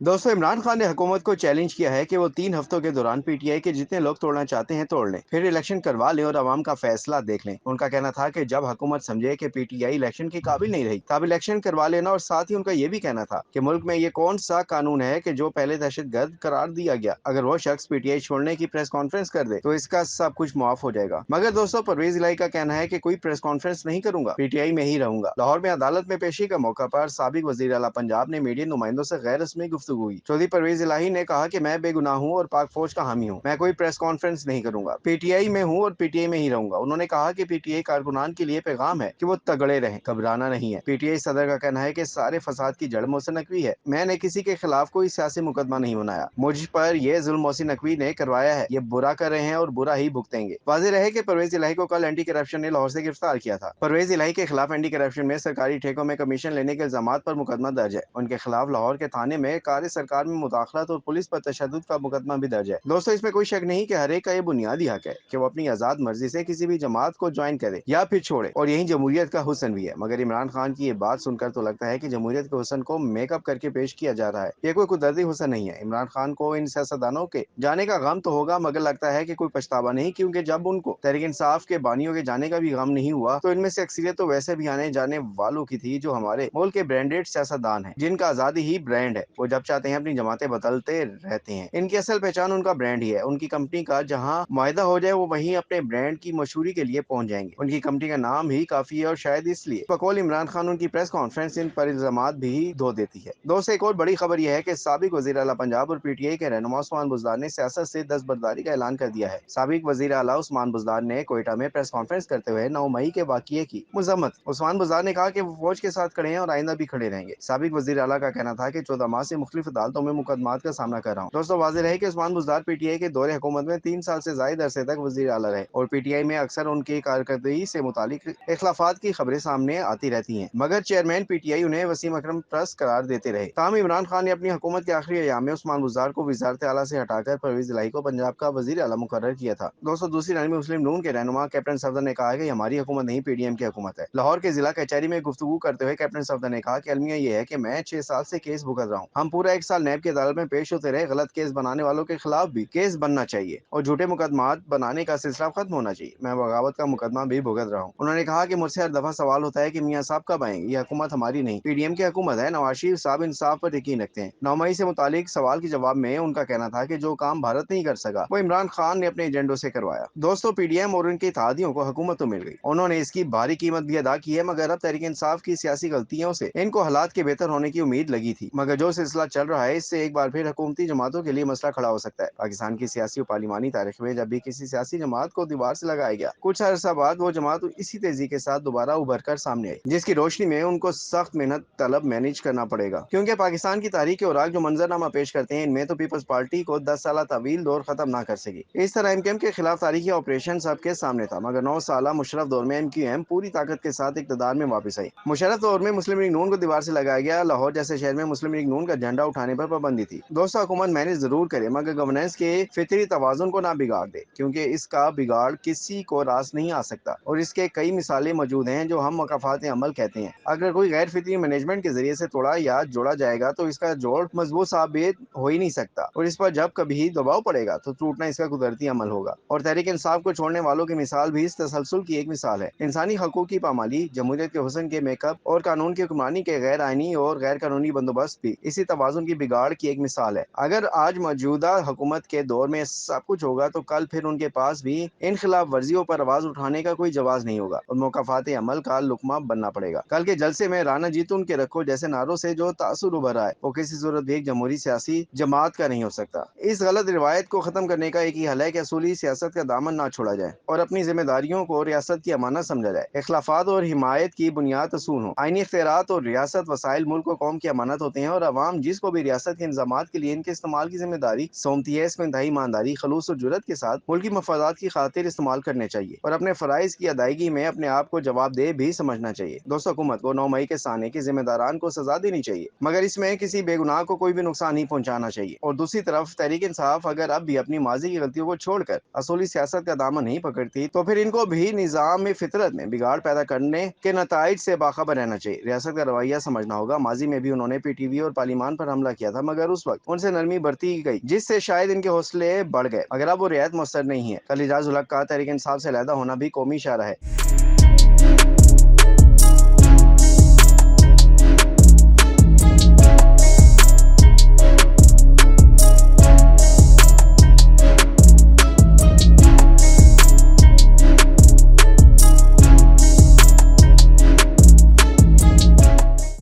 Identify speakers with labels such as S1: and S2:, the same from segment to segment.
S1: दोस्तों, इमरान खान ने हुकूमत को चैलेंज किया है कि वो 3 हफ्तों के दौरान पीटीआई के जितने लोग तोड़ना चाहते हैं तोड़ लें, फिर इलेक्शन करवा लें और अवाम का फैसला देख लें। उनका कहना था कि जब हुकूमत समझे कि पीटीआई इलेक्शन की काबिल नहीं रही तब इलेक्शन करवा लेना। और साथ ही उनका ये भी कहना था कि मुल्क में ये कौन सा कानून है कि जो पहले दहशतगर्द करार दिया गया, अगर वो शख्स पीटीआई छोड़ने की प्रेस कॉन्फ्रेंस कर दे तो इसका सब कुछ माफ हो जाएगा। मगर दोस्तों, परवेज इलाही का कहना है कि कोई प्रेस कॉन्फ्रेंस नहीं करूंगा, पीटीआई में ही रहूंगा। लाहौर में अदालत में पेशी का मौका पर साबिक वजीर आला पंजाब ने मीडिया नुमाइंदों से गैर रस्मी गुफ्तगू हुई। चौधरी परवेज इलाही ने कहा कि मैं बेगुनाह हूं और पाक फौज का हामी हूं, मैं कोई प्रेस कॉन्फ्रेंस नहीं करूंगा, पीटीआई में हूं और पीटीआई में ही रहूंगा। उन्होंने कहा कि पीटीआई कारकुनान के लिए पैगाम है कि वो तगड़े रहें, घबराना नहीं है। पीटीआई सदर का कहना है कि सारे फसाद की जड़ मोहसिन नकवी है, मैंने किसी के खिलाफ कोई सियासी मुकदमा नहीं बनाया, मुझ पर यह जुल्म मोहसिन नकवी ने करवाया है, ये बुरा कर रहे हैं और बुरा ही भुगतेंगे। वाज़ेह रहे कि परवेज इलाही को कल एंटी करप्शन ने लाहौर से गिरफ्तार किया था। परवेज इलाही के खिलाफ एंटी करप्शन में सरकारी ठेकों में कमीशन लेने के इल्जामात पर मुकदमा दर्ज है। उनके खिलाफ लाहौर के थाने में कार्य सरकार में मुदाखलत और पुलिस पर तशद्दुद का मुकदमा भी दर्ज है। दोस्तों, इसमें कोई शक नहीं कि हर एक का ये बुनियादी हक है कि वो अपनी आजाद मर्जी से किसी भी जमात को ज्वाइन करे या फिर छोड़े, और यही जमहूरियत का हुस्न भी है। मगर इमरान खान की ये बात सुनकर तो लगता है कि जमहूरियत के हुस्न को मेकअप करके पेश किया जा रहा है। ये कोई कुदरती हुस्न नहीं है। इमरान खान को इन सियासतदानों के जाने का गम तो होगा, मगर लगता है कि कोई पछतावा नहीं, क्योंकि जब उनको तहरीक इंसाफ के बानियों के जाने का भी गम नहीं हुआ तो इनमें से अक्सरियत तो वैसे भी आने जाने वालों की थी जो हमारे मुल्क के ब्रांडेड सियासतदान हैं, जिनका आजादी ही ब्रांड है। वो जब चाहते हैं अपनी जमातें बदलते रहते हैं। इनकी असल पहचान उनका ब्रांड ही है। उनकी कंपनी का जहां मुआहदा हो जाए वो वहीं अपने ब्रांड की मशहूरी के लिए पहुंच जाएंगे। उनकी कंपनी का नाम ही काफी है और शायद इसलिए बकौल इमरान खान उनकी प्रेस कॉन्फ्रेंस इन पर इल्जामात भी धो देती है। दोस्तों, एक और बड़ी खबर यह है कि साबिक वजीर आला पंजाब और पीटीआई के रहनुमा उस्मान बुज़दार ने सियासत से दस्तबरदारी का ऐलान कर दिया है। साबिक वजीर आला उस्मान बुज़दार ने कोयटा में प्रेस कॉन्फ्रेंस करते हुए 9 मई के वाकये की मजम्मत। उस्मान बुज़दार ने कहा कि वो फौज के साथ खड़े हैं और आइंदा भी खड़े रहेंगे। साबिक वजीर आला का कहना था कि 14 माह से मुख्तलिफ अदालतों में मुकदमात का सामना कर रहा हूँ। दोस्तों, वाज़ेह रहे कि उस्मान बुज़दार पीटीआई के दौरे हुकूमत में 3 साल से जायद अरसे तक वजीर आला रहे और पीटीआई में अक्सर उनकी कारकर्दगी से मुतालिक इख्लाफात की खबरें सामने आती रहती हैं, मगर चेयरमैन पीटीआई उन्हें वसीम अकरम ट्रस्ट करार देते रहे। ताहम इमरान खान ने अपनी हुकूमत के आखिरी अयाम में उस्मान बुज़दार को वजारत आला से हटाकर परवेज इलाही को पंजाब का वजीर आला मुकर्रर किया था। दोस्तों, दूसरी जानब मुस्लिम नून के रहनुमा कैप्टन सफदर ने कहा कि हमारी हुकूमत नहीं, पीडीएम की हुकूमत है। लाहौर के जिला कचहरी में गुफ्तगू करते हुए कैप्टन सफदर ने कहा कि अलमिया ये है कि मैं 6 साल से केस भुगत रहा हूँ। हम पूरा 1 साल नैब की अदालत में पेश होते रहे, गलत केस बनाने वालों के खिलाफ भी केस बनना चाहिए और झूठे मुकदमात बनाने का सिलसिला खत्म होना चाहिए। मैं बगावत का मुकदमा भी भुगत रहा हूँ। उन्होंने कहा कि मुझसे हर दफा सवाल होता है कि मियाँ साहब कब आएंगे, ये हुकूमत हमारी नहीं, पीडीएम की हुकूमत है। नवाज शरीफ साहब इंसाफ पर यकीन रखते हैं। 9 मई से मुतालिक सवाल के जवाब में उनका कहना था कि जो काम भारत नहीं कर सका वो इमरान खान ने अपने एजेंडों से करवाया। दोस्तों, पीडीएम और उनके इत्तेहादियों को हुकूमत तो मिल गई, उन्होंने इसकी भारी कीमत भी अदा की है, मगर अब तहरीक इंसाफ की सियासी गलतियों से इनको हालात के बेहतर होने की उम्मीद लगी थी। मगर जो सिलसिला चल रहा है इससे एक बार फिर हुकूमती जमातों के लिए मसला खड़ा हो सकता है। पाकिस्तान की सियासी और पार्लिमानी तारीख में जब भी किसी सियासी जमात को दीवार से लगाया गया, कुछ अरसा बाद वो जमात इसी तेजी के साथ दोबारा उभर कर सामने आई, जिसकी रोशनी में उनको सख्त मेहनत तलब मैनेज करना पड़ेगा, क्योंकि पाकिस्तान की तारीख और आग जो मंजरनामा पेश करते हैं इनमें तो पीपल्स पार्टी को 10 साल तवील दौर खत्म ना कर सकी। इस तरह एमक्यूएम के खिलाफ तारीखी ऑपरेशन सबके सामने था, मगर 9 साल मुशर्रफ दौर में एमक्यूएम पूरी ताकत के साथ इक़्तिदार में वापस आई। मुशर्रफ दौर में मुस्लिम लीग नून को दीवार से लगाया गया। लाहौर जैसे शहर में मुस्लिम लीग नून का झंडा उठाने पर पाबंदी थी। दोस्तों, हुकूमत मैनेज जरूर करे, मगर गवर्नेंस के फितरी तवाजुन को ना बिगाड़ दे, क्योंकि इसका बिगाड़ किसी को रास नहीं आ सकता और इसके कई मिसालें मौजूद हैं जो हम मकाफात अमल कहते हैं। अगर कोई गैर फितरी मैनेजमेंट के जरिए से तोड़ा या जोड़ा जाएगा तो इसका जोड़ मजबूत साबित हो ही नहीं सकता और इस पर जब कभी दबाव पड़ेगा तो टूटना इसका कुदरती अमल होगा। और तहरीक इंसाफ को छोड़ने वालों की मिसाल भी इस तसलसल की एक मिसाल है। इंसानी हकूक की पामाली, जमहूरियत के हुस्न के मेकअप और कानून की हुक्मरानी के गैर आईनी और गैर कानूनी बंदोबस्त भी इसी तवाजुन की बिगाड़ की एक मिसाल है। अगर आज मौजूदा हुकूमत के दौर में सब कुछ होगा तो कल फिर उनके पास भी इन खिलाफ वर्जियों पर आवाज उठाने का कोई जवाब नहीं होगा और मुकाफात अमल का लुकमा बनना पड़ेगा। कल के जलसे में राना जीतून के रखो जैसे नारों से जो तासुर उभरा है वो किसी सूरत भी एक जमहूरी सियासी जमात का नहीं हो सकता। इस गलत रिवायत को खत्म करने का एक ही हल है कि असूली सियासत का दामन ना छोड़ा जाए और अपनी जिम्मेदारियों को रियासत की अमानत समझा जाए। इखलाफात और हिमायत की बुनियाद असूल हो। आईनी इख्तियारात और रियासत वसाइल मुल्क और कौम की अमानत होते हैं और अवाम जिसको भी रियासत के इंतजामात के लिए इनके इस्तेमाल की जिम्मेदारी सौंपती है इसको इंतहाई ईमानदारी, खलूस और जुर्रत के साथ मुल्की मफादात की खातिर इस्तेमाल करने चाहिए और अपने फराइज की अदायगी में अपने आप को जवाबदेह भी समझना चाहिए। दोस्तों, हुकूमत को 9 मई के साने के जिम्मेदारान को सजा देनी चाहिए, मगर इसमें किसी बेगुनाह को कोई भी नुकसान नहीं पहुंचाना चाहिए। और दूसरी तरफ तहरीक इंसाफ अगर अब भी अपनी माजी की गलतियों को छोड़कर असूली सियासत का दामन नहीं पकड़ती तो फिर इनको भी निजाम फितरत में बिगाड़ पैदा करने के नताइज से बाखबर रहना चाहिए। रियासत का रवैया समझना होगा। माजी में भी उन्होंने पीटीवी और पार्लिमान पर हमला किया था, मगर उस वक्त उनसे नरमी बरती गई, जिससे शायद इनके हौसले बढ़ गए, मगर अब वो रियायत मुस्तर नहीं है। कल एजाज उल हक का तहरीक इंसाफ से अलहदा होना भी कौमी इशारा है।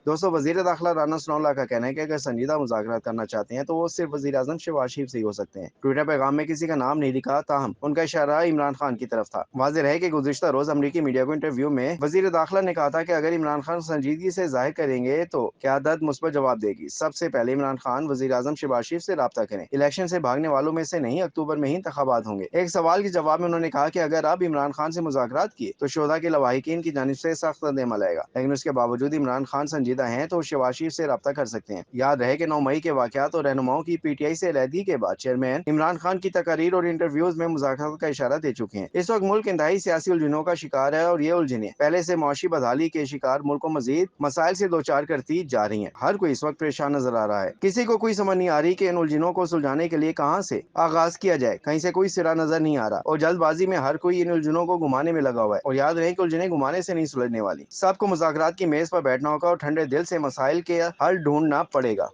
S1: दोस्तों, वजीर दाखिला राना सनाउल्लाह का कहना है कि अगर संजीदा मुज़ाकरात करना चाहते हैं तो वो सिर्फ वजीर आज़म शहबाज शरीफ से ही हो सकते हैं। ट्विटर पैगाम में किसी का नाम नहीं लिखा, ताहम उनका इशारा इमरान खान की तरफ था। वाज़ेह है कि गुज़िश्ता रोज अमरीकी मीडिया को इंटरव्यू में वजीर दाखिला ने कहा था कि अगर इमरान खान संजीदगी से जाहिर करेंगे तो क़यादत मुस्बत जवाब देगी। सबसे पहले इमरान खान वजीर आज़म शहबाज शरीफ से रब्ता करें। इलेक्शन से भागने वालों में से नहीं, अक्टूबर में ही इंतखाबात होंगे। एक सवाल के जवाब में उन्होंने कहा कि अगर अब इमरान खान से मुज़ाकरात किए तो शोधा के लवाहिकीन की जानिब से सख्त रद्द-ए-अमल आएगा, लेकिन उसके बावजूद इमरान खान संजीदा हैं तो शहबाज शरीफ से रब्ता कर सकते हैं। याद रहे कि 9 मई के वाकयात और रहनुमाओं की पीटीआई से अलहदगी के बाद चेयरमैन इमरान खान की तकारीर और इंटरव्यूज में मुज़ाकरात का इशारा दे चुके हैं। इस वक्त मुल्क इंतहाई सियासी उलझनों का शिकार है और ये उलझनें पहले से मुआशी बदहाली के शिकार मुल्क को मजीद मसाइल से दो चार करती जा रही हैं। हर कोई इस वक्त परेशान नजर आ रहा है। किसी को कोई समझ नहीं आ रही कि इन उलझनों को सुलझाने के लिए कहाँ से आगाज किया जाए। कहीं से कोई सिरा नजर नहीं आ रहा और जल्दबाजी में हर कोई इन उलझनों को घुमाने में लगा हुआ है। और याद रहे कि उलझनें घुमाने से नहीं सुलझने वाली। सबको मुज़ाकरात की मेज पर बैठना होगा और ठंडे दिल से मसाइल के हल ढूंढना पड़ेगा।